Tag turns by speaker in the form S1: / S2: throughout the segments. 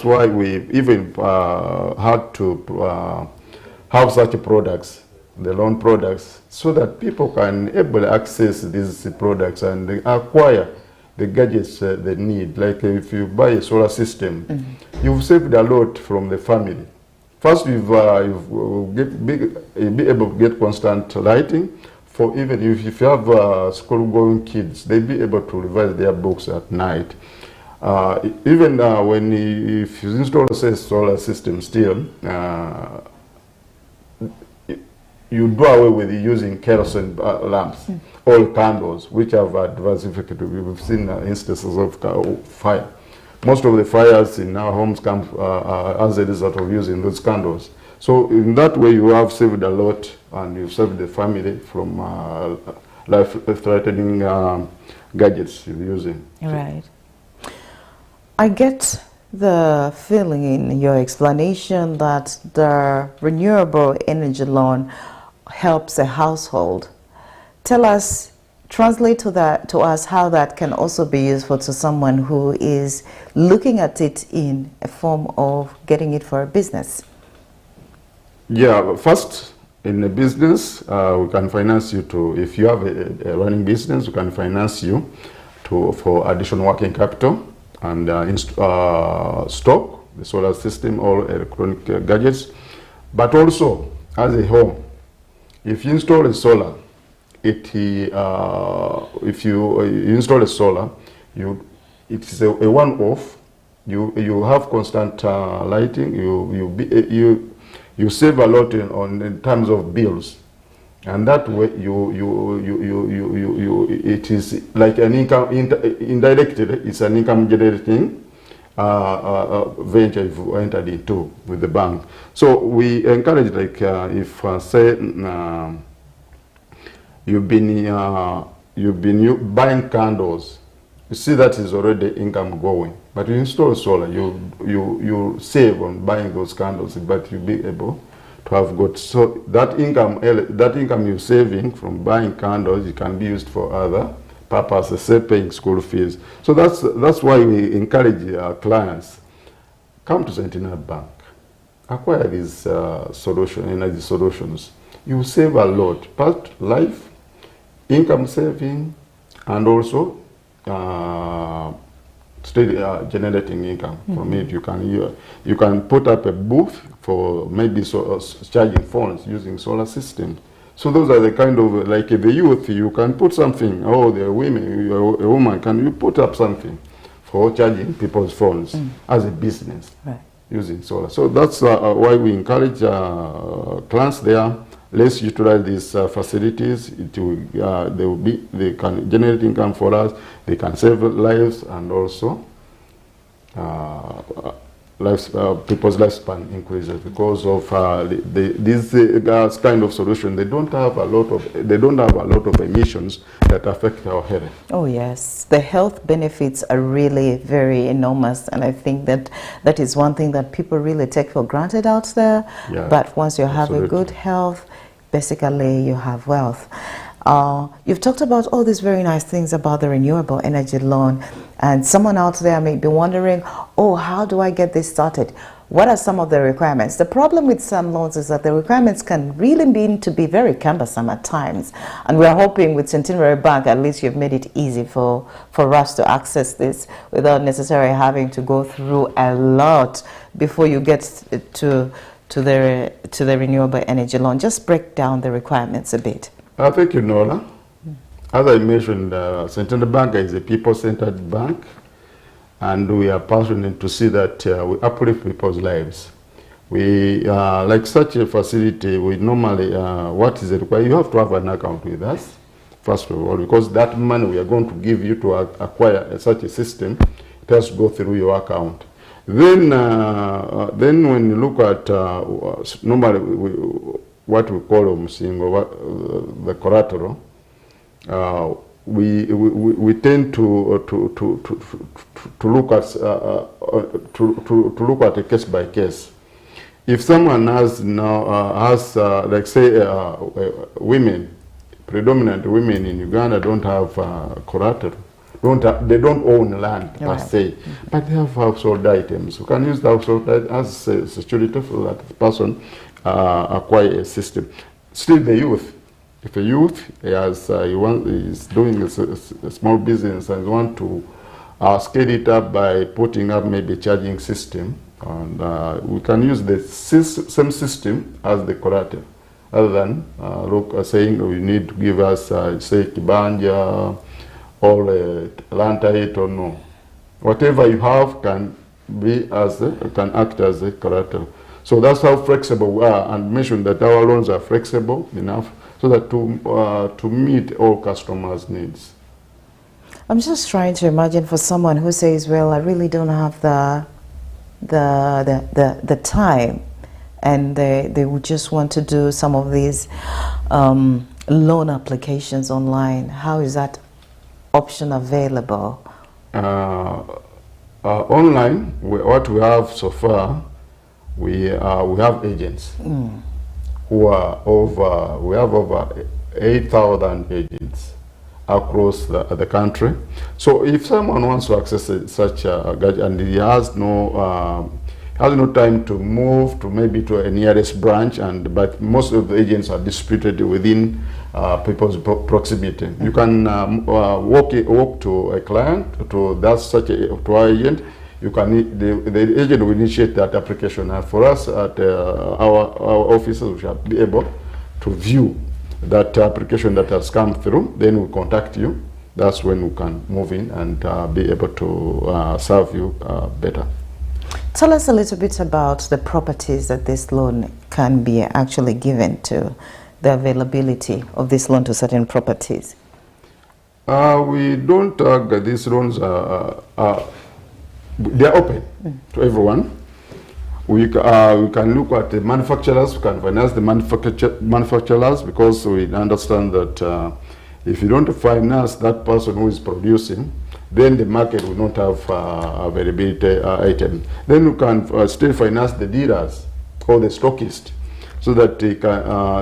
S1: why we even had to have such products, the loan products, so that people can able to access these products and acquire the gadgets they need. Like if you buy a solar system, you've saved a lot from the family. First, you'll be able to get constant lighting. For even if you have school-going kids, they'll be able to revise their books at night. Even if you install a solar system still, you do away with using kerosene lamps or candles, which have diversified. We've seen instances of fire. Most of the fires in our homes come as a result of using those candles. So in that way, you have saved a lot, and you saved the family from life-threatening gadgets you're using.
S2: Right. I get the feeling in your explanation that the renewable energy loan helps a household. Tell us, translate to us how that can also be useful to someone who is looking at it in a form of getting it for a business.
S1: Yeah, first, in a business, we can finance you to, if you have a running business, we can finance you for additional working capital and stock, the solar system, all electronic gadgets. But also, as a home, if you install a solar, if you install a solar, it's a one-off. You have constant lighting. You save a lot in terms of bills, and that way it is like an income indirectly. It's an income generating venture you've entered into with the bank. So we encourage, like if say you've been buying candles, you see that is already income going. But you install solar, you save on buying those candles, but you'll be able to have got, so that income you're saving from buying candles, it can be used for other purposes, say paying school fees. So that's why we encourage our clients, come to Centennial Bank, acquire these energy solutions. You save a lot, part life, income saving, and also still generating income from it. You can put up a booth for maybe charging phones using solar systems. So those are the kind of, like the youth, you can put something, the women, a woman, can you put up something for charging people's phones as a business using solar. So that's why we encourage clients there. Let's utilize these facilities. They can generate income for us. They can save lives, and also people's lifespan increases because of this kind of solution. They don't have a lot of emissions that affect our health.
S2: Oh yes, the health benefits are really very enormous, and I think that is one thing that people really take for granted out there. Yeah, but once you have a good health, basically you have wealth. You've talked about all these very nice things about the renewable energy loan, and someone out there may be wondering, how do I get this started? What are some of the requirements? The problem with some loans is that the requirements can really mean to be very cumbersome at times, and we're hoping with Centennial Bank, at least you've made it easy for us to access this without necessarily having to go through a lot before you get to the renewable energy loan. Just break down the requirements a bit.
S1: Thank you, Nola. As I mentioned, Centennial Bank is a people-centered bank, and we are passionate to see that we uplift people's lives. We, like such a facility, we normally, what is it required? You have to have an account with us, first of all, because that money we are going to give you to acquire such a system, it has to go through your account. Then when you look at normally what we call the collateral, we tend to look at a case by case. If someone has like say women, predominant women in Uganda don't have collateral, they don't own land per
S2: Right.
S1: se, but they have household items. You can use the household item as a security for that person acquire a system. Still, the youth. If a youth is doing a small business and want to scale it up by putting up maybe a charging system, and we can use the same system as the collateral, other than saying we need to give us say kibanja or land title or no. Whatever you have can act as a collateral. So that's how flexible we are, and mention that our loans are flexible enough so that to meet all customers' needs.
S2: I'm just trying to imagine for someone who says, well, I really don't have the time, and they would just want to do some of these loan applications online. How is that option available?
S1: Online, what we have so far, we have agents who are we have over 8,000 agents across the country. So if someone wants to access such a gadget and he has no time to move to maybe to a nearest branch, but most of the agents are distributed within people's proximity. You can walk to a client, to our agent. You can the agent will initiate that application, and for us at our offices, we shall be able to view that application that has come through. Then we contact you. That's when we can move in and be able to serve you better.
S2: Tell us a little bit about the properties that this loan can be actually given to, the availability of this loan to certain properties.
S1: We don't target these loans. They are open to everyone. We can look at the manufacturers. We can finance the manufacturers, because we understand that if you don't finance that person who is producing, then the market will not have availability items. Then we can still finance the dealers or the stockists, so that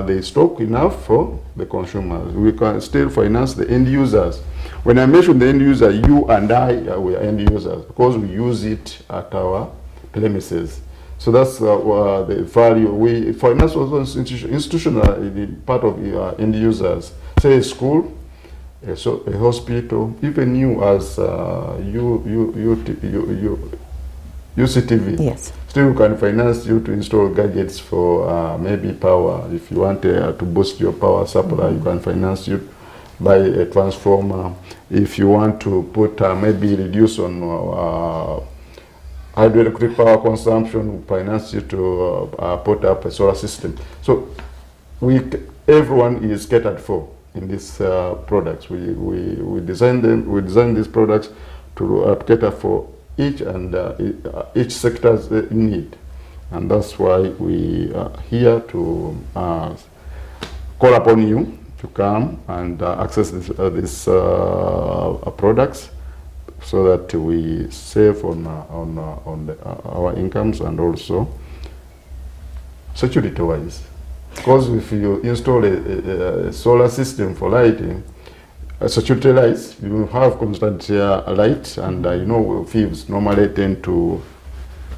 S1: they stock enough for the consumers. We can still finance the end users. When I mention the end user, you and I, we are end users, because we use it at our premises. So that's the value. We finance also institutional part of end users, say a school, a hospital, even you as UCTV.
S2: Yes.
S1: Still can finance you to install gadgets for maybe power. If you want to boost your power supply, you can finance you buy a transformer. If you want to put maybe reduce on hydroelectric power consumption, we finance you to put up a solar system. So everyone is catered for in these products. We design them. We design these products to cater for each sector's need, and that's why we are here to call upon you to come and access these products, so that we save on our incomes, and also security-wise. Because if you install a solar system for lighting, security lights, you have constant light, and thieves normally tend to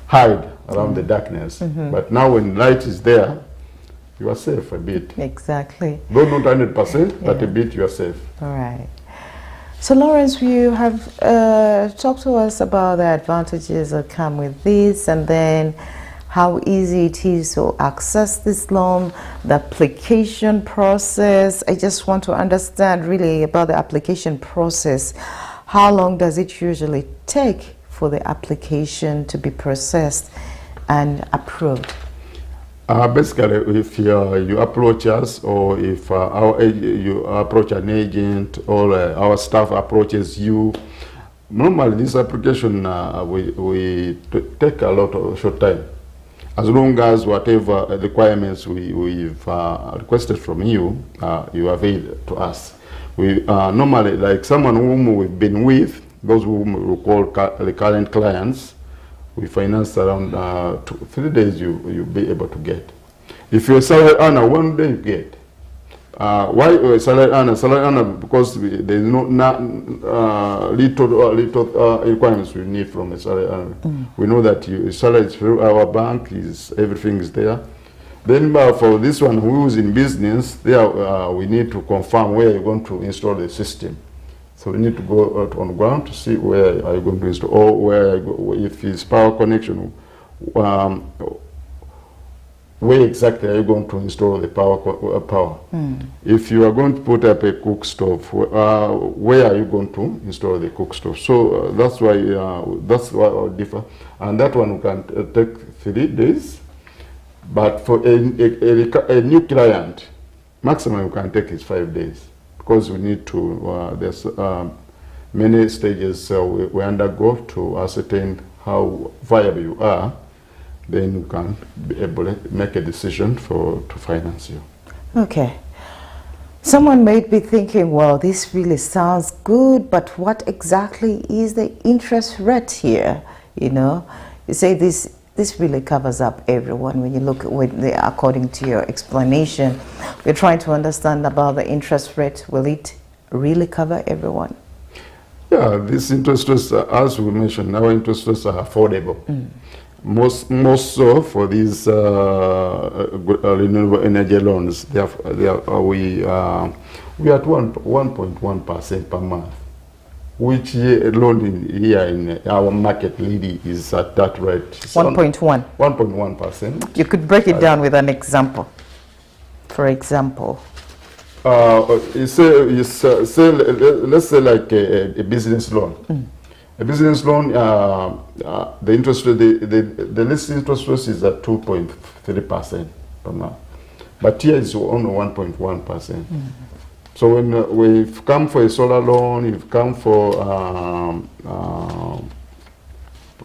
S1: hide around the darkness. But now when light is there, you are safe a bit.
S2: Exactly.
S1: Though not 100%, but a bit you are safe.
S2: All right. So Lawrence, you have talked to us about the advantages that come with this, and then how easy it is to access this loan, the application process. I just want to understand really about the application process. How long does it usually take for the application to be processed and approved?
S1: Basically, if you approach us, or if you approach an agent, or our staff approaches you, normally this application we take a lot of short time. As long as whatever requirements we've requested from you, you avail to us. We normally, like someone whom we've been with, those whom we call recurrent clients, we finance around 3 days you'll be able to get. If you're a salary earner, 1 day you get. Why salary earner? Salary earner because there is little requirements we need from a salary earner. We know that salary is through our bank, everything is there. Then for this one who is in business, there we need to confirm where you're going to install the system. So we need to go out on the ground to see where are you going to install, or where if it's power connection, where exactly are you going to install the power? If you are going to put up a cook stove, where are you going to install the cook stove? So that's why it differ, and that one can take 3 days. But for a new client, maximum you can take is 5 days, because we need to. There's many stages we undergo to ascertain how viable you are. Then you can be able to make a decision to finance you.
S2: Okay. Someone may be thinking, well, this really sounds good, but what exactly is the interest rate here? You know, you say this really covers up everyone. When you look according to your explanation, we're trying to understand about the interest rate. Will it really cover everyone?
S1: Yeah, these interest rates, as we mentioned, our interest rates are affordable. Most so for these renewable energy loans. We are at 1.1% per month, which loan here in our market lady is at that rate.
S2: 1.1.
S1: 1.1%.
S2: You could break it down with an example. For example,
S1: let's say like a business loan. A business loan, the interest rate, the least interest rate is at 2.3% per month, but here is only 1.1%. So when we've come for a solar loan, you've come for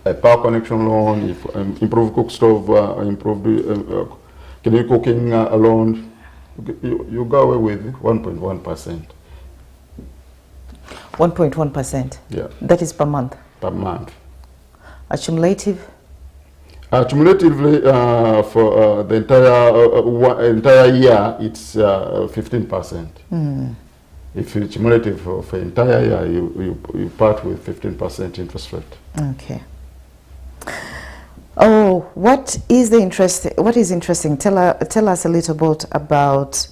S1: a power connection loan, if improve cook stove, improve cooking loan, you go away with 1.1%.
S2: 1.1%.
S1: Yeah.
S2: That is per month.
S1: Per month.
S2: Accumulative.
S1: Accumulatively, for the entire year, it's 15%. If you cumulative for entire year, you part with 15% interest rate.
S2: Okay. Oh, what is interesting? Tell us a little bit about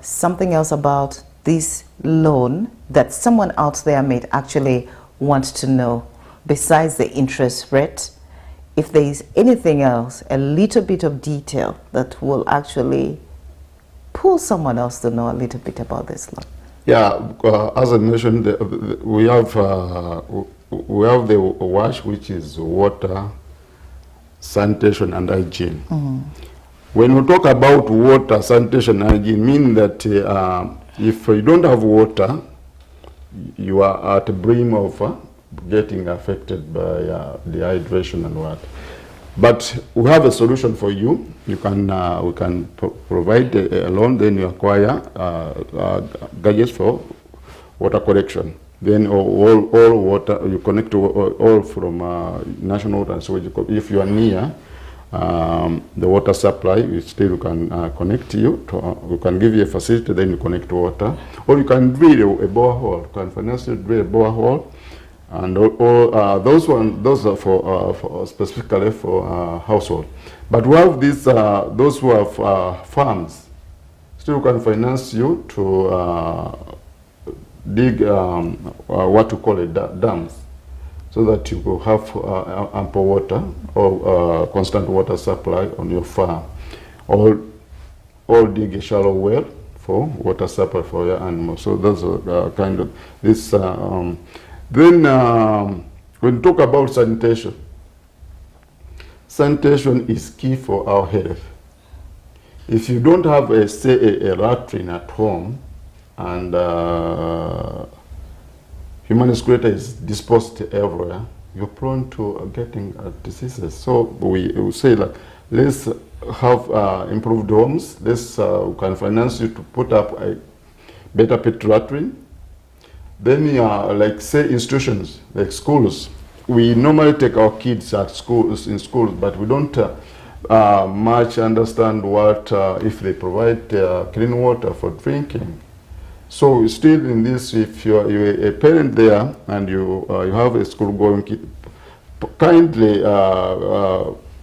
S2: something else about this loan that someone out there may actually want to know, besides the interest rate. If there is anything else, a little bit of detail that will actually pull someone else to know a little bit about this loan.
S1: Yeah, as I mentioned, we have the WASH, which is water, sanitation, and hygiene. When we talk about water, sanitation, and hygiene, mean that if you don't have water, you are at the brim of getting affected by dehydration and what. But we have a solution for you. You can we can provide a loan. Then you acquire gadgets for water collection. Then all water you connect to all from national water and sewage. If you are near the water supply, you still can connect you to, we can give you a facility, then you connect to water, or you can drill a borehole. You can finance it, drill a borehole, and those are for specifically for household. But we have these those who have farms, still can finance you to dig what we call dams, so that you will have ample water or constant water supply on your farm, or dig a shallow well for water supply for your animals. So that's kind of this. Then when we talk about sanitation, sanitation is key for our health. If you don't have a latrine at home, and human excreta is disposed everywhere, you're prone to getting diseases. So we say, like, let's have improved homes. Let's can finance you to put up a better pit latrine. Then, like, say, institutions like schools. We normally take our kids at schools, but we don't much understand what if they provide clean water for drinking. So still in this, if you're a parent there and you have a school going kid, kindly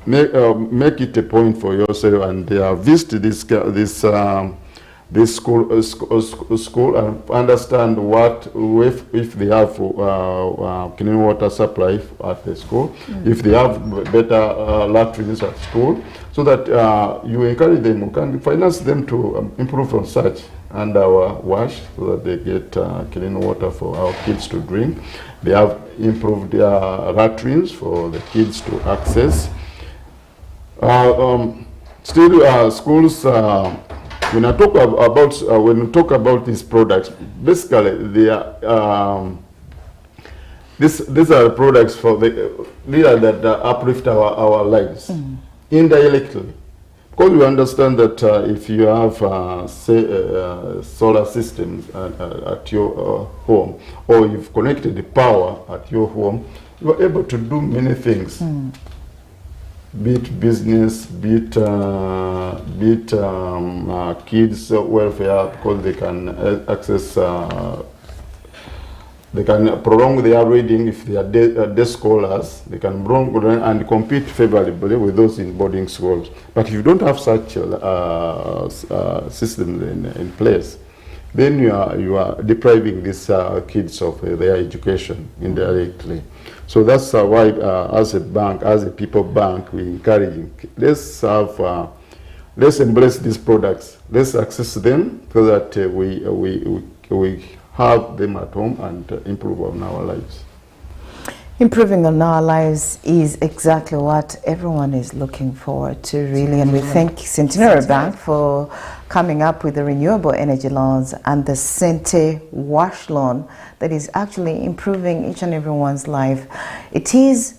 S1: make it a point for yourself and visit this school and understand what if they have clean water supply at the school, if they have better latrines at school, so that you encourage them, you can finance them to improve on such and our wash, so that they get clean water for our kids to drink. They have improved their latrines for the kids to access. Still, schools. When I talk when we talk about these products, basically they are these are products for that uplift our lives indirectly, because we understand that if you have say solar systems at your home, or you've connected the power at your home, you are able to do many things. Be it business, be it kids welfare, because they can access, they can prolong their reading if they are day scholars. They can prolong and compete favorably with those in boarding schools. But if you don't have such systems in place, then you are depriving these kids of their education indirectly. So that's why, as a bank, as a people bank, we encourage, let's embrace these products, let's access them, so that we have them at home and improve on our lives.
S2: Improving on our lives is exactly what everyone is looking forward to, really. And we thank Centenary Bank for coming up with the renewable energy loans and the Cente wash loan that is actually improving each and everyone's life. It is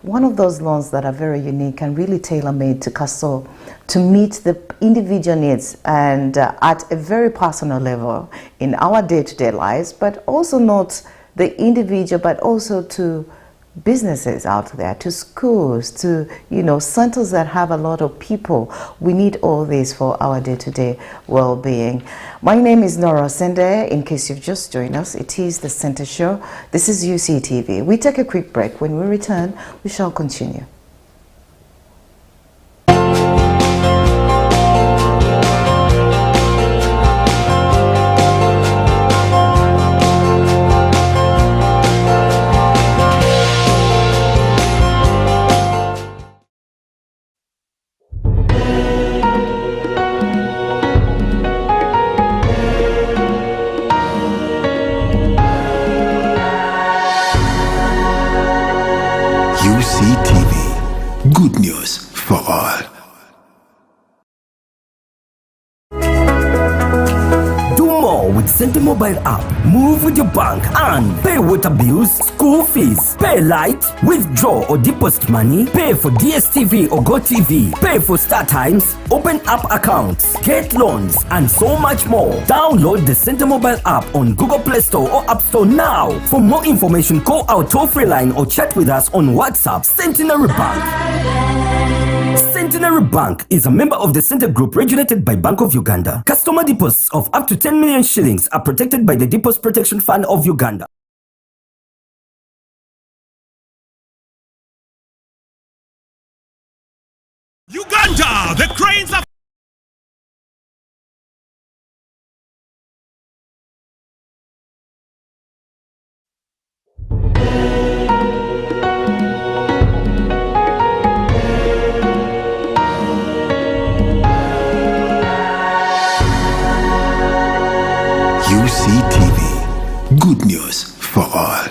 S2: one of those loans that are very unique and really tailor-made to Castle to meet the individual needs and at a very personal level in our day-to-day lives, but also not the individual, but also to businesses out there, to schools, to centers that have a lot of people. We need all this for our day-to-day well-being. My name is Nora Sende. In case you've just joined us, it is the Center Show. This is UCTV. We take a quick break. When we return, we shall continue.
S3: UCTV. Good news for all. Do more with Cente mobile app. Move with your bank and pay water bills, school fees, pay light, withdraw or deposit money, pay for DSTV or GoTV, pay for Star Times, open app accounts, get loans, and so much more. Download the Cente mobile app on Google Play Store or App Store now. For more information, call our toll-free line or chat with us on WhatsApp. Centenary Bank. Centenary Bank is a member of the Cente Group regulated by Bank of Uganda. Customer deposits of up to 10 million shillings are protected by the Deposit Protection Fund of Uganda.
S4: Uganda, the cranes of
S3: UCTV. Good news for all.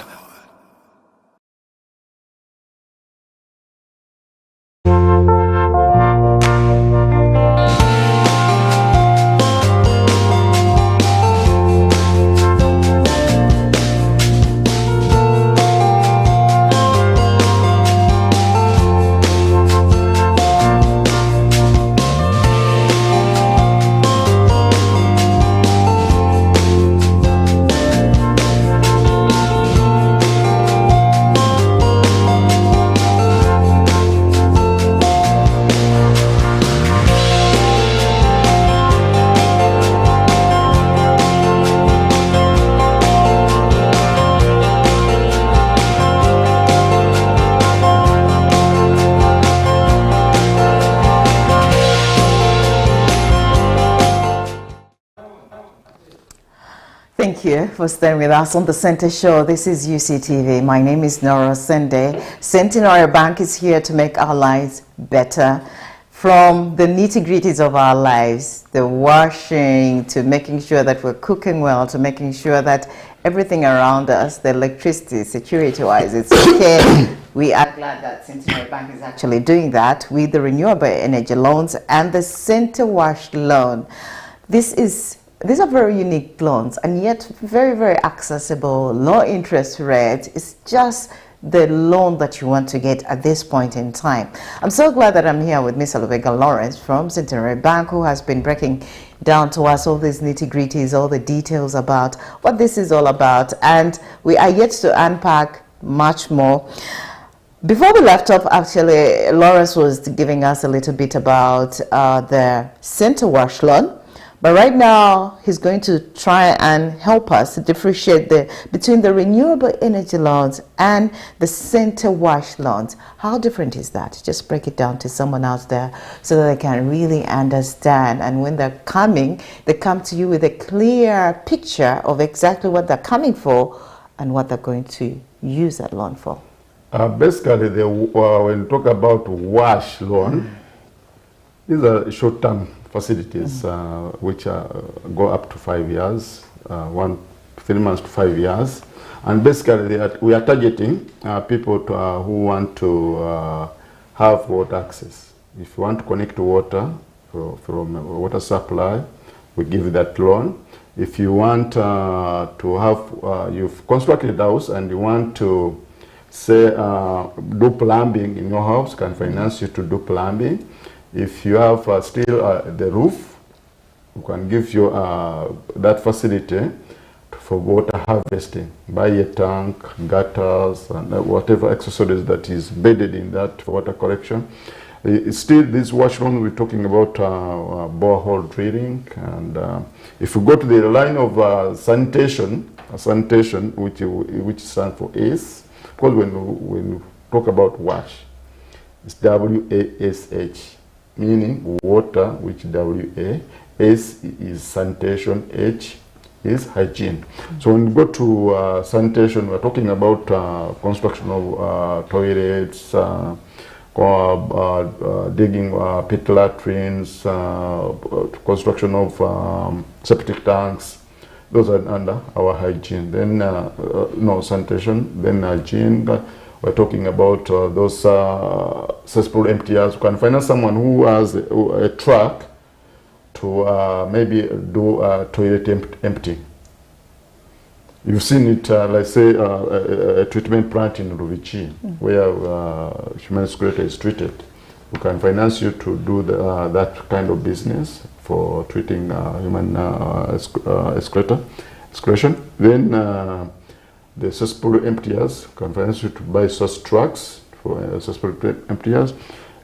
S2: you for staying with us on the Cente Show. This is UCTV. My name is Nora Sende. Centenary Bank is here to make our lives better. From the nitty-gritties of our lives, the washing, to making sure that we're cooking well, to making sure that everything around us, the electricity, security-wise, it's okay. We are glad that Centenary Bank is actually doing that with the renewable energy loans and the Cente Wash loan. These are very unique loans, and yet very, very accessible, low interest rate. It's just the loan that you want to get at this point in time. I'm so glad that I'm here with Ms. Oluvega Lawrence from Centenary Bank, who has been breaking down to us all these nitty-gritties, all the details about what this is all about, and we are yet to unpack much more. Before we left off, actually, Lawrence was giving us a little bit about the Cente Wash loan. But right now, he's going to try and help us differentiate between the renewable energy loans and the Cente Wash loans. How different is that? Just break it down to someone out there so that they can really understand. And when they're coming, they come to you with a clear picture of exactly what they're coming for and what they're going to use that loan for.
S1: Basically, when you talk about wash loan, these are short-term facilities which go up to 5 years, 3 months to 5 years, and basically we are targeting people who want to have water access. If you want to connect to water from a water supply, we give you that loan. If you want to have, you've constructed a house and you want to say do plumbing in your house, can finance you to do plumbing. If you have still the roof, we can give you that facility for water harvesting. Buy a tank, gutters, and whatever accessories that is embedded in that for water collection. Still, this wash loan, we're talking about borehole drilling. And if you go to the line of sanitation, which stands for ACE, because when you talk about wash, it's WASH. Meaning water, which WA, S is sanitation, H is hygiene. So when we go to sanitation, we're talking about construction of toilets, digging pit latrines, construction of septic tanks. Those are under our hygiene. Then no sanitation, then hygiene. We're talking about those cesspool emptiers. You can find someone who has a truck to maybe do toilet empty. You've seen it, let's say, a treatment plant in Ruvichi, where human excreta is treated. We can finance you to do that kind of business for treating human excretion. Then the cesspool emptiers can finance you to buy such trucks for cesspool emptiers.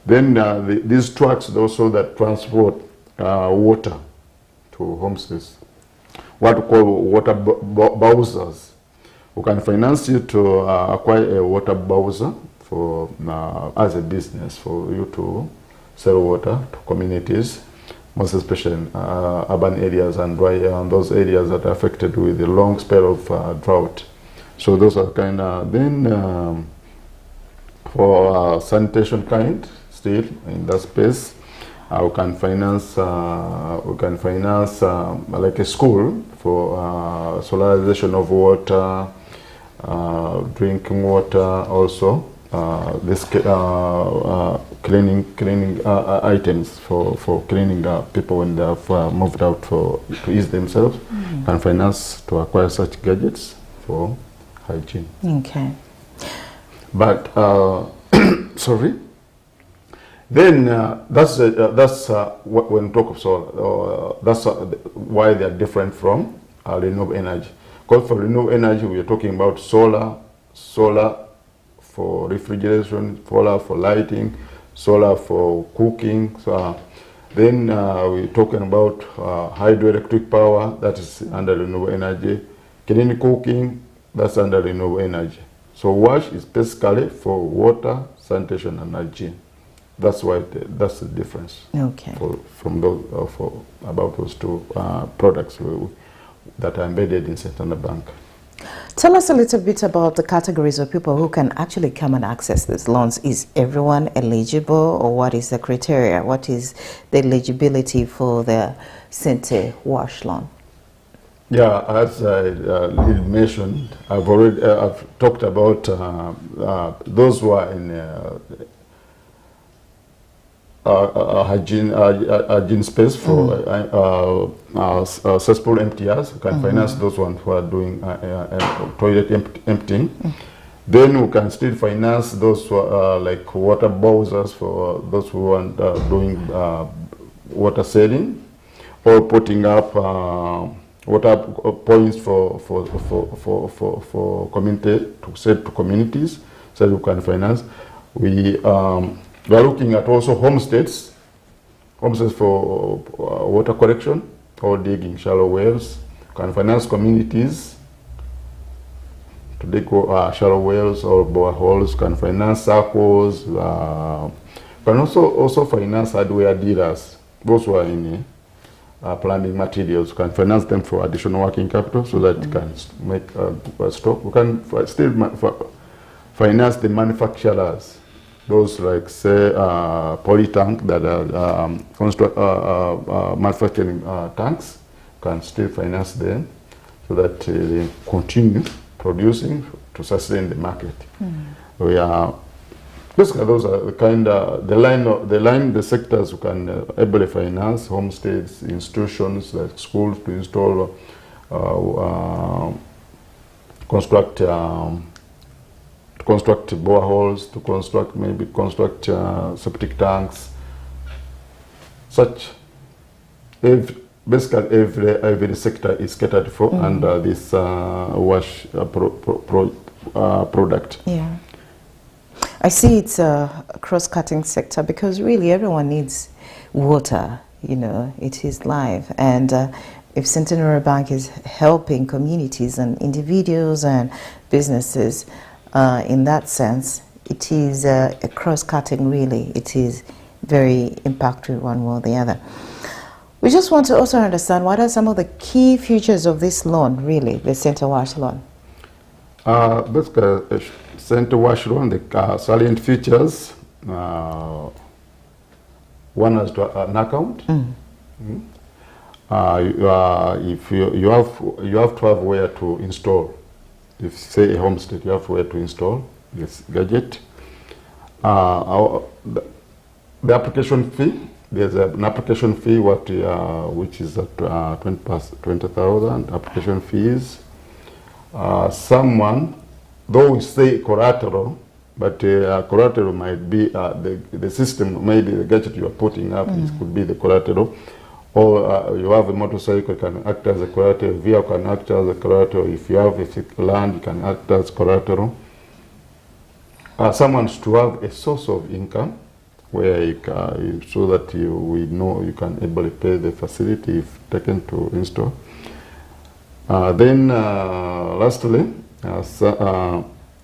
S1: Then these trucks also that transport water to homestays, what we call water bowsers. We can finance you to acquire a water bowser for as a business for you to sell water to communities, most especially in urban areas and dry those areas that are affected with a long spell of drought. So those are kind of, then for sanitation kind, still in that space, we can finance like a school for solarization of water, drinking water, also this cleaning items for cleaning people when they have moved out to ease themselves. Can finance to acquire such gadgets for hygiene.
S2: Okay.
S1: But sorry. Then that's when we talk of solar. That's why they are different from renewable energy. Because for renewable energy, we are talking about solar for refrigeration, solar for lighting, solar for cooking. So then we're talking about hydroelectric power, that is under renewable energy. Clean cooking, that's under renewable energy. So wash is basically for water, sanitation, and hygiene. That's why that's the difference.
S2: Okay.
S1: From those about those two products that are embedded in Cente Bank.
S2: Tell us a little bit about the categories of people who can actually come and access these loans. Is everyone eligible, or what is the criteria? What is the eligibility for the Cente Wash loan?
S1: Yeah, as I mentioned, I've talked about those who are in hygiene space for cesspool emptiers. We can finance those ones who are doing toilet emptying. Then we can still finance those who are like water bowsers for those who are doing water selling, or putting up water points for community, to sell to communities, so we can finance. We are looking at also homesteads for water collection or digging shallow wells. Can finance communities to dig shallow wells or boreholes. Can finance circles. Can also finance hardware dealers. Those who are in plumbing materials. Can finance them for additional working capital so that it can make stock. We can still finance the manufacturers. Those like say polytank that are manufacturing tanks, can still finance them so that they continue producing to sustain the market. We are basically those are the kind of the sectors who can able finance: homesteads, institutions like schools to install, construct boreholes, to construct septic tanks. Basically every sector is catered for under this wash product.
S2: Yeah, I see it's a cross-cutting sector because really everyone needs water. You know, it is life, and if Centenary Bank is helping communities and individuals and businesses. In that sense, it is a cross-cutting, really. It is very impactful one way or the other. We just want to also understand what are some of the key features of this loan, really, the Cente Wash loan?
S1: Basically, Cente Wash loan, the salient features, one has an account. If you have to have where to install. If say a homestead, you have where to install this gadget. The application fee, there's an application fee which is at 20,000 application fees. Someone, though we say collateral, but collateral might be the system, maybe the gadget you are putting up, this could be the collateral. Or you have a motorcycle, can act as a collateral. Vehicle can act as a collateral. If you have a land, you can act as collateral. Someone to have a source of income where you can, so that we know you can able to pay the facility if taken to install. Then lastly,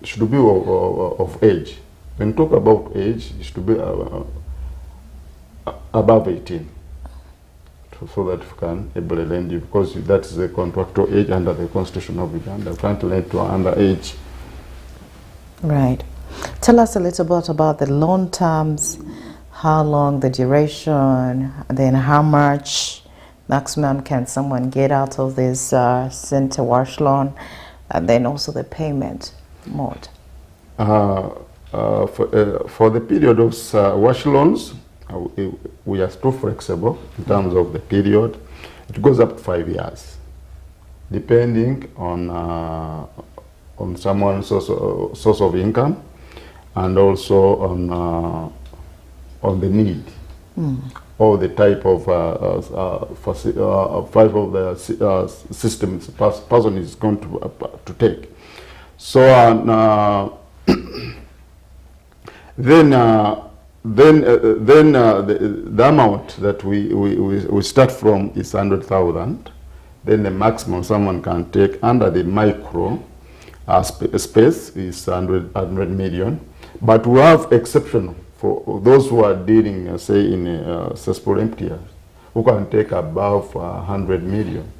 S1: should be of age. When you talk about age, it should be above 18. So that you can able to lend you, because that is the contractual age under the Constitution of Uganda. You can't lend to underage. Right.
S2: Tell us a little bit about the loan terms, how long the duration, then how much maximum can someone get out of this Cente Wash loan, and then also the payment mode.
S1: For the period of wash loans, we are too flexible in terms of the period. It goes up to 5 years, depending on someone's source of income, and also on the need, or the type of systems person is going to take. So then the amount that we start from is 100,000. Then the maximum someone can take under the micro space is 100 million. But we have exception for those who are dealing, say, in cesspool emptiers, who can take above 100 million.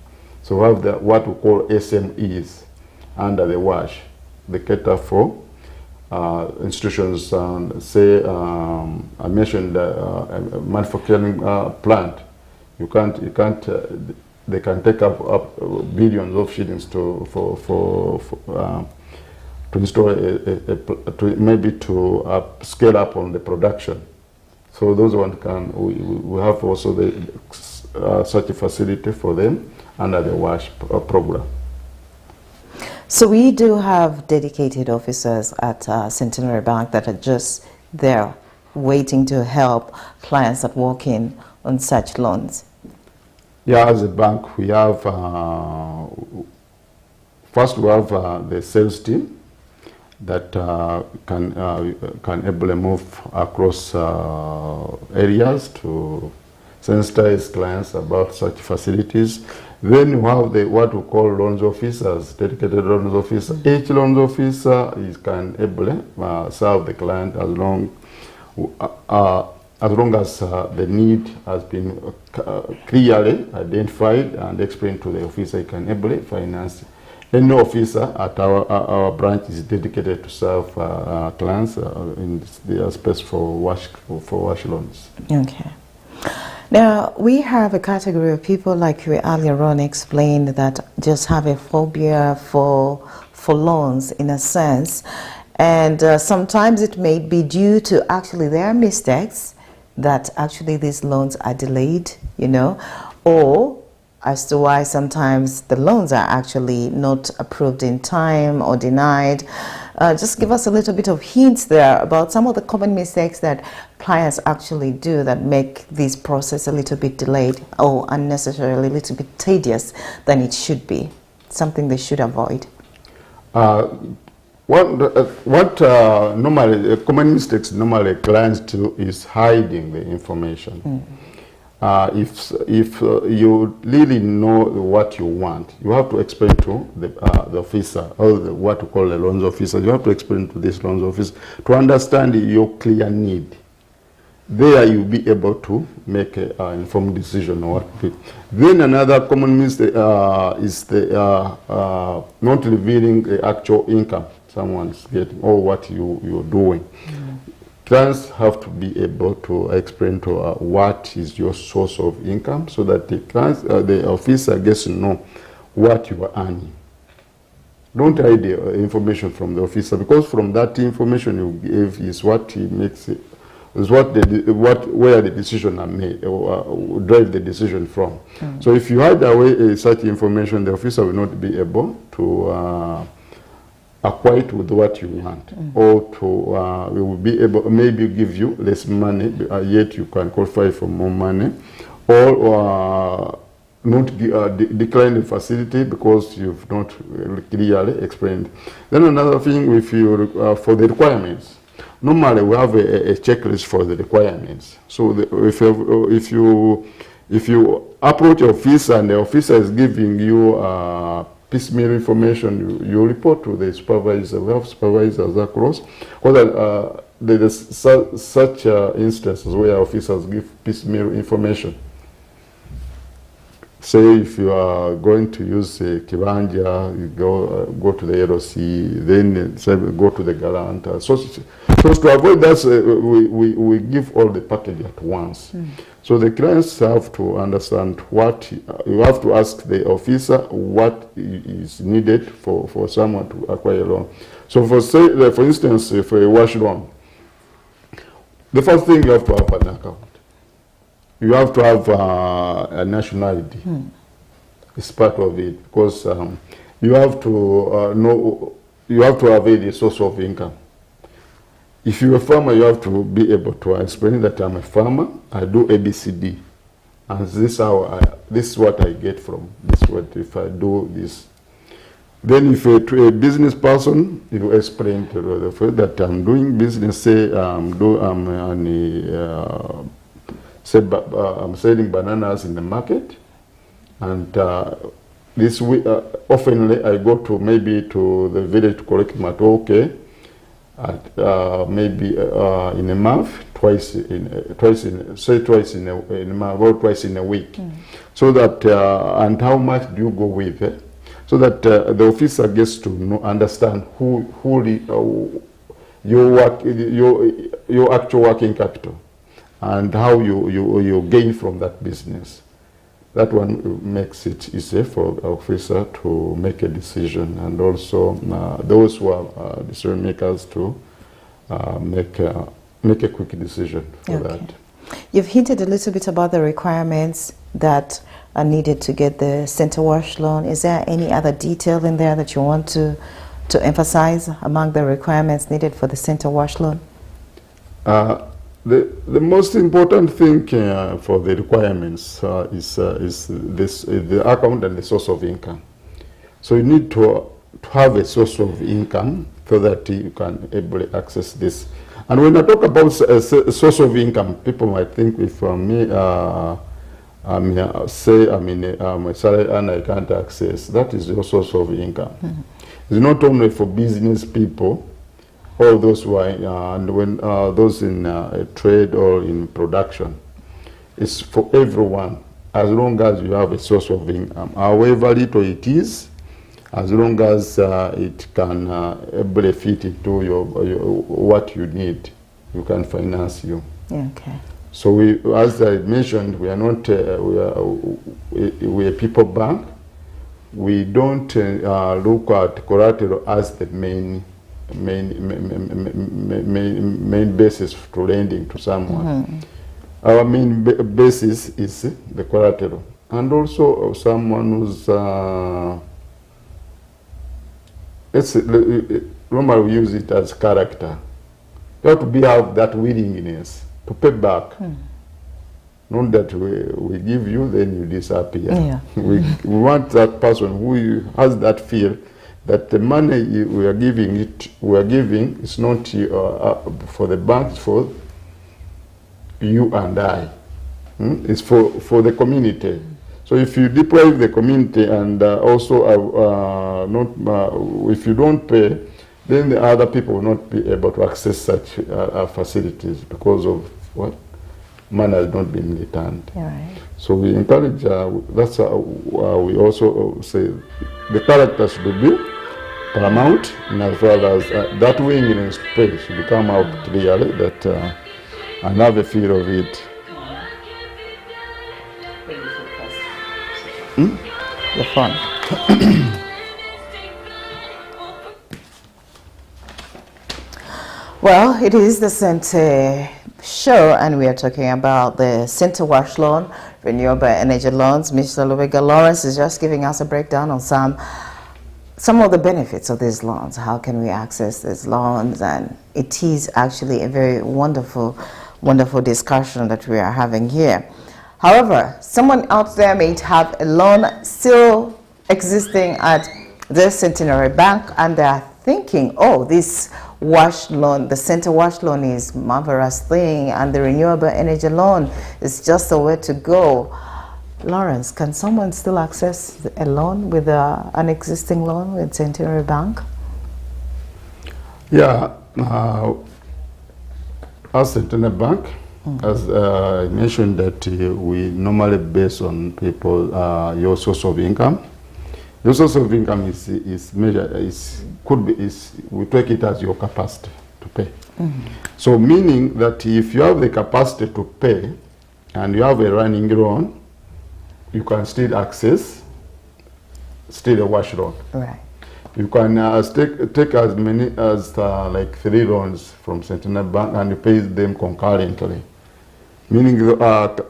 S1: So we have what we call SMEs under the WASH. They cater for institutions, say I mentioned a manufacturing plant. They can take up billions of shillings to install maybe to scale up on the production. So those one we have also such a facility for them under the WASH program.
S2: So we do have dedicated officers at Centenary Bank that are just there waiting to help clients that walk in on such loans.
S1: Yeah, as a bank, we have first we have the sales team that can able move across areas to sensitize clients about such facilities. Then we have what we call loans officers, dedicated loans officers. Each loans officer can able serve the client as long as the need has been clearly identified and explained to the officer. He can able finance. Any officer at our branch is dedicated to serve clients in the space for WASH loans.
S2: Okay. Now, we have a category of people, like you earlier on explained, that just have a phobia for loans in a sense. And sometimes it may be due to actually their mistakes that actually these loans are delayed, you know, or as to why sometimes the loans are actually not approved in time or denied. Just give us a little bit of hints there about some of the common mistakes that clients actually do that make this process a little bit delayed or unnecessarily a little bit tedious than it should be, something they should avoid. What normally common mistakes normally clients do is hiding the information. If you really know what you want, you have to explain to the officer, or what we call the loans officer. You have to explain to this loans officer to understand your clear need. There you'll be able to make an informed decision on what to do. Then another common mistake is the not revealing the actual income someone's getting or what you're doing. Clients have to be able to explain to what is your source of income, so that the officer gets to know what you are earning. Don't hide the information from the officer, because from that information you give is what he makes it, is where the decision are made, or drive the decision from. So if you hide away such information, the officer will not be able to acquaint with what you want, or to we will be able maybe give you less money, yet you can qualify for more money, or not decline the facility because you've not clearly explained. Then another thing, if you for the requirements, normally we have a checklist for the requirements. So if you approach your officer and the officer is giving you piecemeal information, you report to the supervisor. We have supervisors across. There is such instances where officers give piecemeal information. Say if you are going to use a kibanja, you go to the LOC, then go to the guarantor. So to avoid that, we give all the package at once. So the clients have to understand what you have to ask the officer what is needed for someone to acquire a loan. So for instance, for a WASH loan, the first thing you have to have an account. You have to have a nationality. It's part of it, because you have to know, you have to have a source of income. If you're a farmer, you have to be able to explain that I'm a farmer, I do ABCD, and this is what I get from this. What if I do this? Then if you're a business person, you explain to the fact that I'm doing business. Say I'm selling bananas in the market, and this week oftenly I go to maybe to the village to collect my okay.
S1: at maybe in a month, twice in a month or twice in a week, so that and how much do you go with, so that the officer gets to understand your actual working capital and how you gain from that business. That one makes it easier for the officer to make a decision, and also those who are decision makers to make a quick decision for that.
S2: You've hinted a little bit about the requirements that are needed to get the Cente Wash loan. Is there any other detail in there that you want to emphasize among the requirements needed for the Cente Wash loan?
S1: The most important thing for the requirements is the account and the source of income. So you need to have a source of income so that you can able to access this. And when I talk about a source of income, people might think if I'm a salary and I can't access, that is your source of income. It's not only for business people, all those who are those in trade or in production. It's for everyone, as long as you have a source of income, however little it is, as long as it can benefit into what you need, you can finance you.
S2: Okay.
S1: So we, as I mentioned, we are not we are people bank. We don't look at collateral as the main basis to lending to someone. Our main basis is the collateral, and also someone who's normally we use it as character. You have to have that willingness to pay back. Not that we give you, then you disappear. Yeah. we want that person who has that fear that the money we are giving is not for the bank, it's for you and I. It's for the community. So if you deprive the community and also if you don't pay, then the other people will not be able to access such facilities because of what? Money has not been returned.
S2: Right.
S1: So we encourage, that's we also say the character should be paramount, and as well as that willingness to pay should come out clearly, that and have a fear of it.
S2: The phone. Well, it is the Cente show, and we are talking about the Cente Wash loan, renewable energy loans. Mr. Lubega Lawrence is just giving us a breakdown on some of the benefits of these loans. How can we access these loans? And it is actually a very wonderful discussion that we are having here. However, someone out there may have a loan still existing at the Centenary Bank, and they are thinking, oh, this wash loan, the Cente Wash loan is a marvelous thing, and the renewable energy loan is just the way to go. Lawrence, can someone still access a loan with an existing loan with Centenary Bank?
S1: Yeah, as Centenary Bank, as I mentioned, that we normally base on people your source of income. Your source of income is measured, we take it as your capacity to pay. So meaning that if you have the capacity to pay and you have a running loan, you can still access a wash loan.
S2: Right.
S1: You can take as many as like 3 loans from Centenary Bank, and you pay them concurrently. Meaning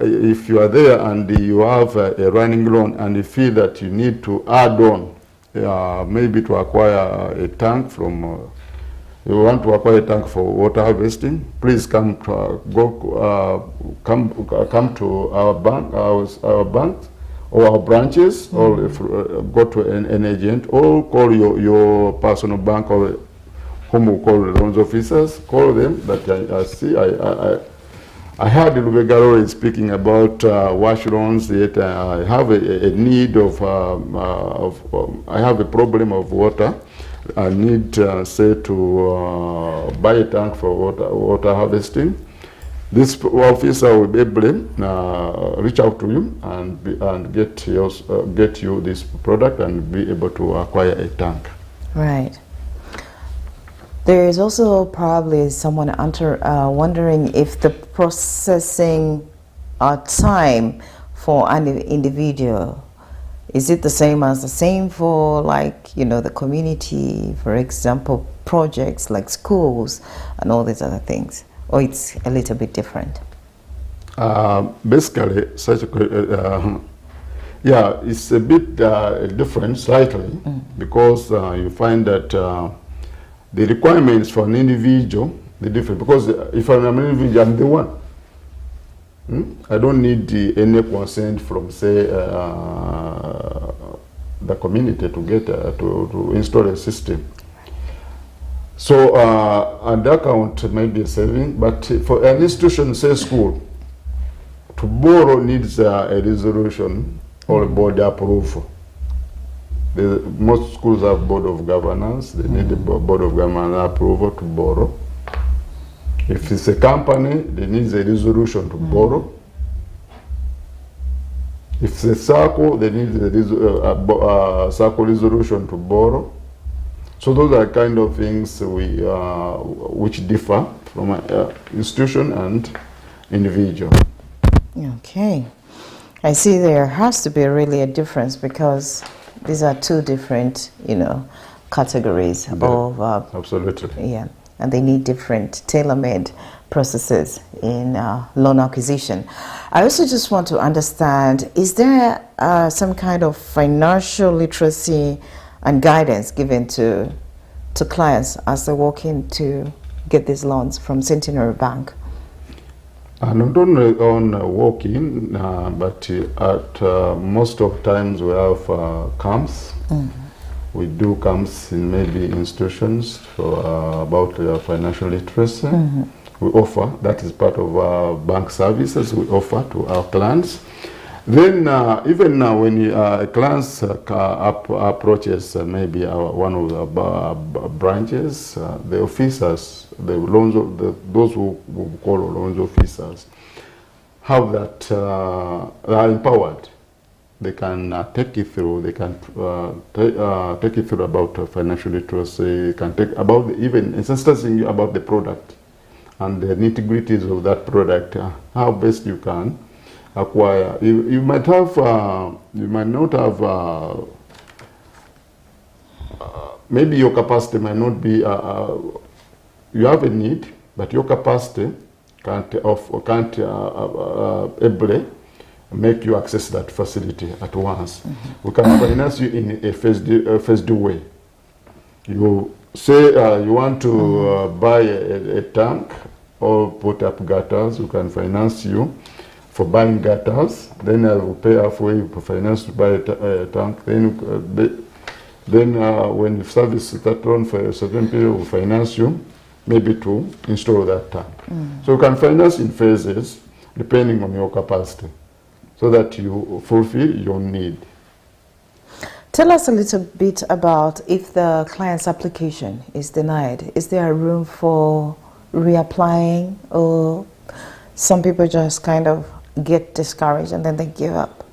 S1: if you are there and you have a running loan and you feel that you need to add on, maybe to acquire a tank from, you want to acquire a tank for water harvesting, please come to our bank, our banks or our branches, or go to an agent, or call your personal bank, or whom we call the loans officers. Call them. That I heard Lubega speaking about wash loans, yet I have a need of, I have a problem of water, I need, say, to buy a tank for water harvesting, this officer will be able to reach out to you and get you this product and be able to acquire a tank.
S2: Right. There is also probably someone wondering if the processing time for an individual, is it the same for, like, you know, the community, for example, projects like schools and all these other things, or it's a little bit different?
S1: Basically, yeah, it's a bit different slightly, because you find that the requirements for an individual, they're different, because if I'm an individual, I'm the one. I don't need any consent from, say, the community to get to install a system. So an account may be a saving, but for an institution, say school, to borrow needs a resolution or a board approval. Most schools have board of governance. They need a board of governance approval to borrow. If it's a company, they need a resolution to borrow. If it's a circle, they need a circle resolution to borrow. So those are kind of things which differ from an institution and individual.
S2: Okay. I see there has to be really a difference, because these are two different, you know, categories of...
S1: absolutely.
S2: Yeah, and they need different tailor-made processes in loan acquisition. I also just want to understand, is there some kind of financial literacy and guidance given to clients as they walk in to get these loans from Centenary Bank?
S1: Not only on walk-in, but at most of times we have camps. We do camps in maybe institutions for about financial literacy. We offer, that is part of our bank services we offer to our clients. Then even when a client approaches maybe one of the branches, the officers, those who call loans officers, have that, they are empowered. They can take you through. They can take you through about financial literacy. Can take about even instances about the product and the nitty-gritties of that product. How best you can acquire. You might have, you might not have. Maybe your capacity might not be. You have a need, but your capacity can't able make you access that facility at once. We can finance you in a phased way. You say you want to buy a tank or put up gutters, we can finance you for buying gutters. Then I will pay halfway for finance to buy a tank. Then when the service starts on for a certain period, we'll finance you maybe to install that tank. So you can finance in phases depending on your capacity, so that you fulfill your need.
S2: Tell us a little bit about if the client's application is denied. Is there a room for reapplying, or some people just kind of get discouraged and then they give up?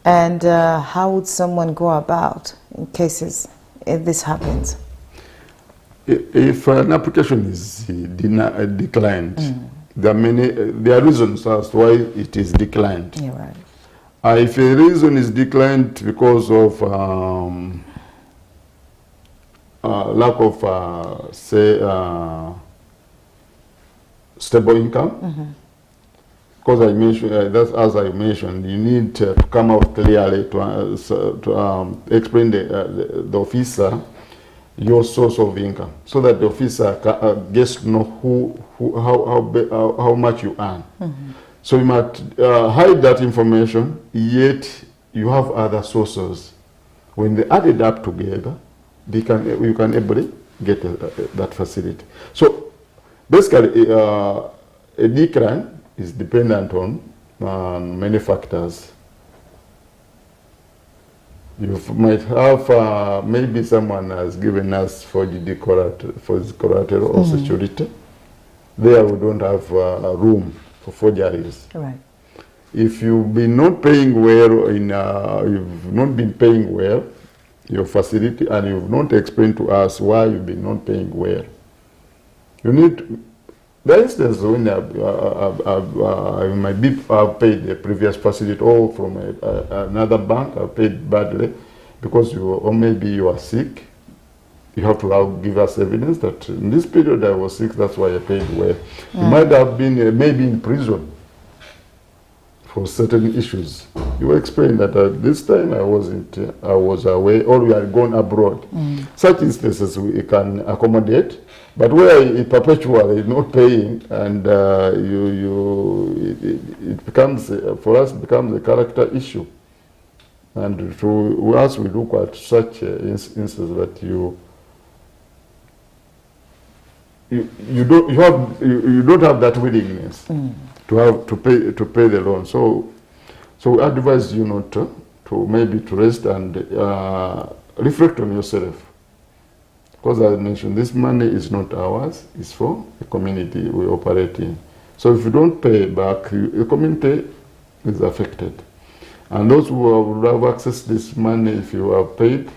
S2: And how would someone go about in cases if this happens?
S1: If an application is declined, there are reasons as to why it is declined.
S2: Yeah, right.
S1: If a reason is declined because of lack of, say, stable income, because I mentioned, that's as I mentioned, you need to come out clearly to explain the officer your source of income, so that the officer gets to know how much you earn. So you might hide that information, yet you have other sources. When they add it up together, you can able get that facility. So basically, a decline is dependent on many factors. You might have, maybe someone has given us forged collateral or security. There we don't have room for forgeries.
S2: Right.
S1: If you've been not paying well, you've not been paying well, your facility, and you've not explained to us why you've been not paying well, you need to, for instance, when I've paid the previous facility or from another bank, I've paid badly because or maybe you are sick. You have to give us evidence that in this period I was sick, that's why I paid well. You might have been maybe in prison for certain issues. You explain that this time I was away, or we had gone abroad. Such instances we can accommodate, but where it perpetually not paying, and it becomes, for us, becomes a character issue. And to us, we look at such instances that you don't have that willingness to pay the loan. So we advise you not to maybe to rest and reflect on yourself. Because as I mentioned, this money is not ours, it's for the community we operate in. So if you don't pay back, the community is affected. And those who will have access to this money, if you have paid,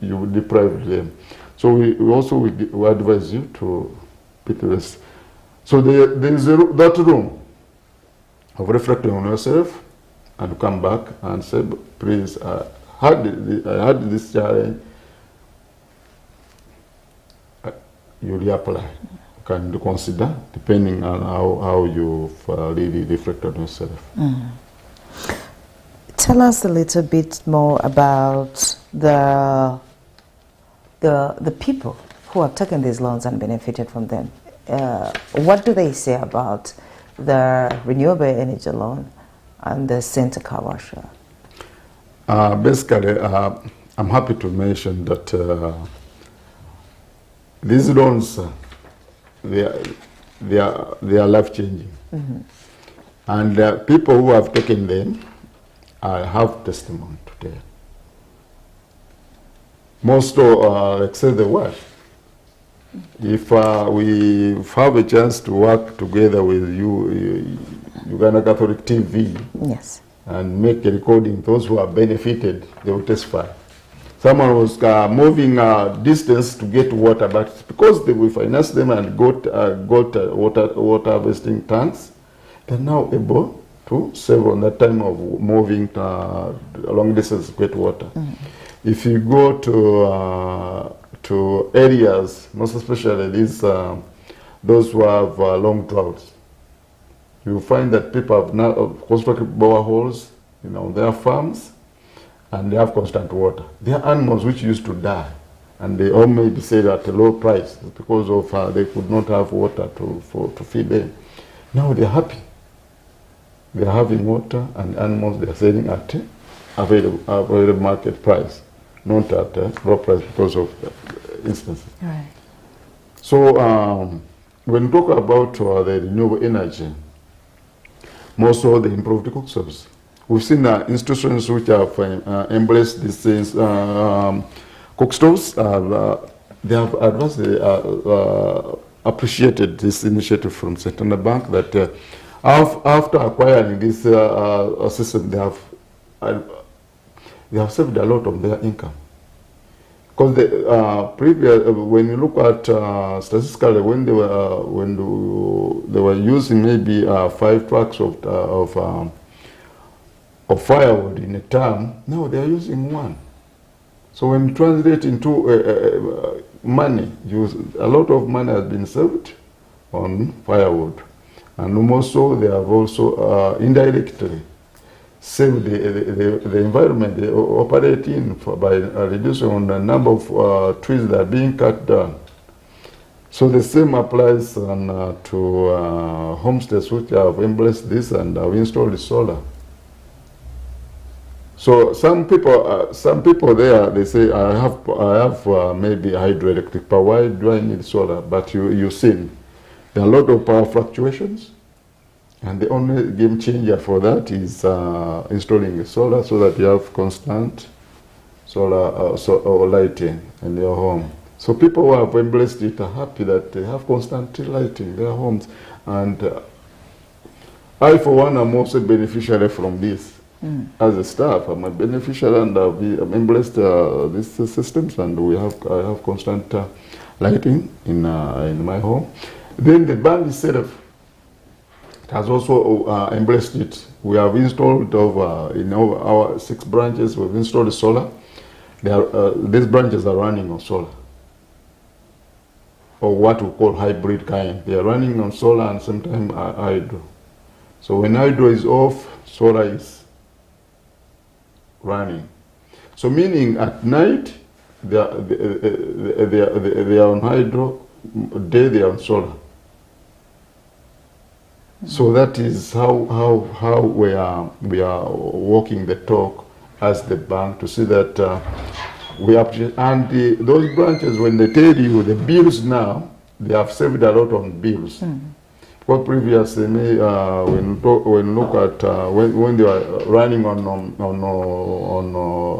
S1: you will deprive them. So we also advise you to pay the rest. So there is that room of reflecting on yourself and come back and say, please, I had this challenge. You reapply. You can consider, depending on how you've really reflected on yourself.
S2: Tell us a little bit more about the people who have taken these loans and benefited from them. What do they say about the renewable energy loan and the Cente car wash?
S1: Basically, I'm happy to mention that these loans, they are life-changing. And people who have taken them, I have testimony today. Most excel the work. If we have a chance to work together with Uganda Catholic TV,
S2: yes,
S1: and make a recording, those who have benefited, they will testify. Someone was moving distance to get water, but because we financed them and got water harvesting tanks, they're now able to save on that time of moving long distance to get water. If you go to areas, most especially those who have long droughts, you find that people have now constructed boreholes, their farms, and they have constant water. There are animals which used to die, and they all may be sold at a low price because of they could not have water to feed them. Now they're happy. They're having water, and animals they're selling at available market price, not at low price because of instances.
S2: Right.
S1: So when we talk about the renewable energy, most of the improved cook stoves, we've seen institutions which have embraced these things. Cook stoves, they have appreciated this initiative from Cente Bank that after acquiring this system, they have saved a lot of their income. Because when you look at statistically, when they were using maybe 5 trucks of firewood in a term, now they are using 1. So when you translate into money, a lot of money has been saved on firewood. And also they have also indirectly saved the environment they operate in by reducing the number of trees that are being cut down. So the same applies to homesteads which have embraced this and have installed solar. So some people there, they say, I have maybe hydroelectric power. Why do I need solar? But you see, there are a lot of power fluctuations, and the only game changer for that is installing a solar so that you have constant solar or lighting in their home. So people who have embraced it are happy that they have constant lighting in their homes. And I, for one, am also beneficiary from this. As a staff, I'm a beneficiary, and I've embraced these systems, and I have constant lighting in my home. Then the bank itself has also embraced it. We have installed in our 6 branches. We've installed solar. These branches are running on solar, or what we call hybrid kind. They are running on solar and sometimes hydro. So when hydro is off, solar is running. So meaning at night they are on hydro, day they are on solar. So that is how we are walking the talk as the bank to see that we appreciate. And those branches, when they tell you the bills now, they have saved a lot on bills. What previously, when look at when they were running on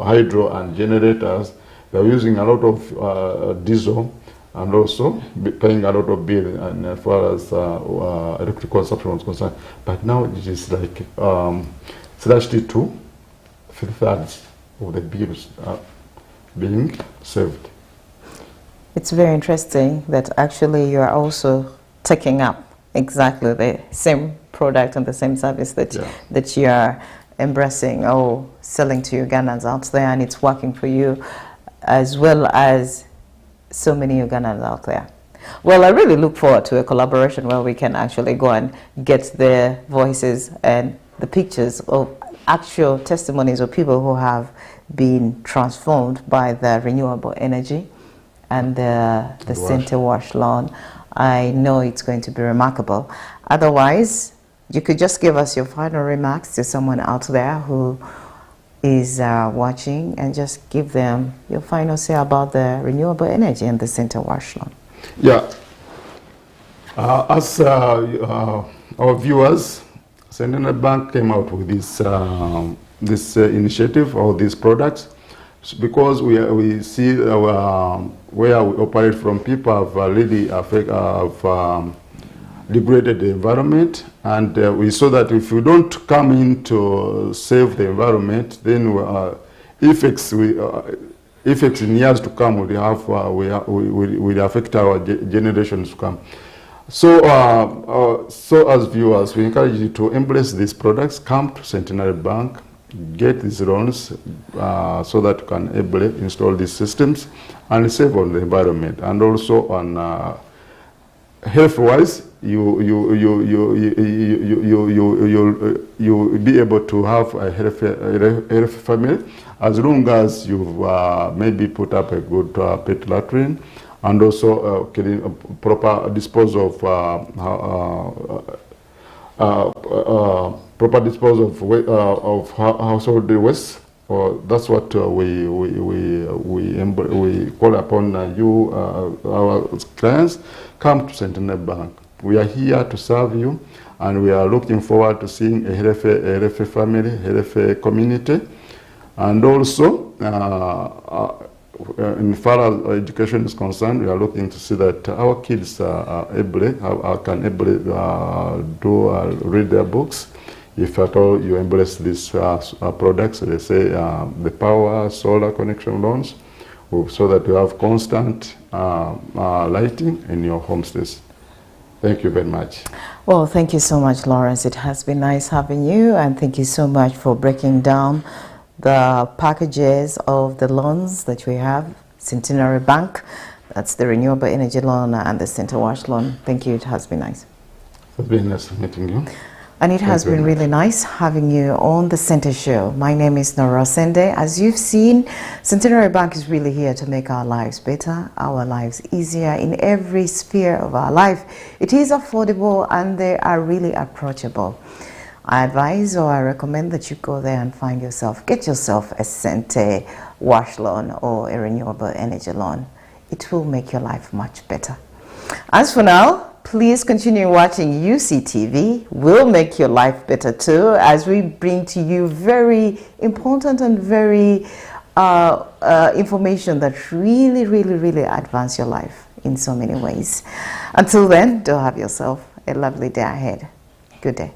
S1: hydro and generators, they were using a lot of diesel and also paying a lot of bill, and as far as electric consumption was concerned. But now it is like slashed it to 3/3 of the bills being saved.
S2: It's very interesting that actually you are also taking up exactly the same product and the same service that that you are embracing or selling to Ugandans out there, and it's working for you as well as so many Ugandans out there. Well, I really look forward to a collaboration where we can actually go and get the voices and the pictures of actual testimonies of people who have been transformed by the renewable energy and the Cente wash lawn. I know it's going to be remarkable. Otherwise, you could just give us your final remarks to someone out there who is watching, and just give them your final say about the renewable energy and the Cente wash lawn.
S1: Yeah. As our viewers, Centennial Bank came out with this initiative or these products because we see where we operate from, people have really degraded the environment, and we saw that if we don't come in to save the environment, then effects in years to come will affect our generations to come. So, so as viewers, we encourage you to embrace these products. Come to Centenary Bank, get these loans so that you can install these systems and save on the environment, and also on health-wise, you'll be able to have a healthy family as long as you've maybe put up a good pet latrine, and also proper disposal of household waste. That's what we call upon you, our clients. Come to Centennial Bank. We are here to serve you, and we are looking forward to seeing a healthy family, healthy community, and also in far as education is concerned, we are looking to see that our kids can read their books. If at all you embrace these products, they say the power solar connection loans, so that you have constant lighting in your homestays. Thank you very much.
S2: Well, thank you so much, Lawrence. It has been nice having you, and thank you so much for breaking down the packages of the loans that we have. Centenary Bank, that's the renewable energy loan, and the Cente wash loan. Thank you. It has been nice.
S1: It's been nice meeting you.
S2: And it has been really nice having you on the Cente Show. My name is Nora Sende. As you've seen, Centenary Bank is really here to make our lives better, our lives easier in every sphere of our life. It is affordable, and they are really approachable. I advise, or I recommend, that you go there and get yourself a Cente wash loan or a renewable energy loan. It will make your life much better. As for now, please continue watching UCTV. We'll make your life better too, as we bring to you very important and very information that really, really, really advance your life in so many ways. Until then, do have yourself a lovely day ahead. Good day.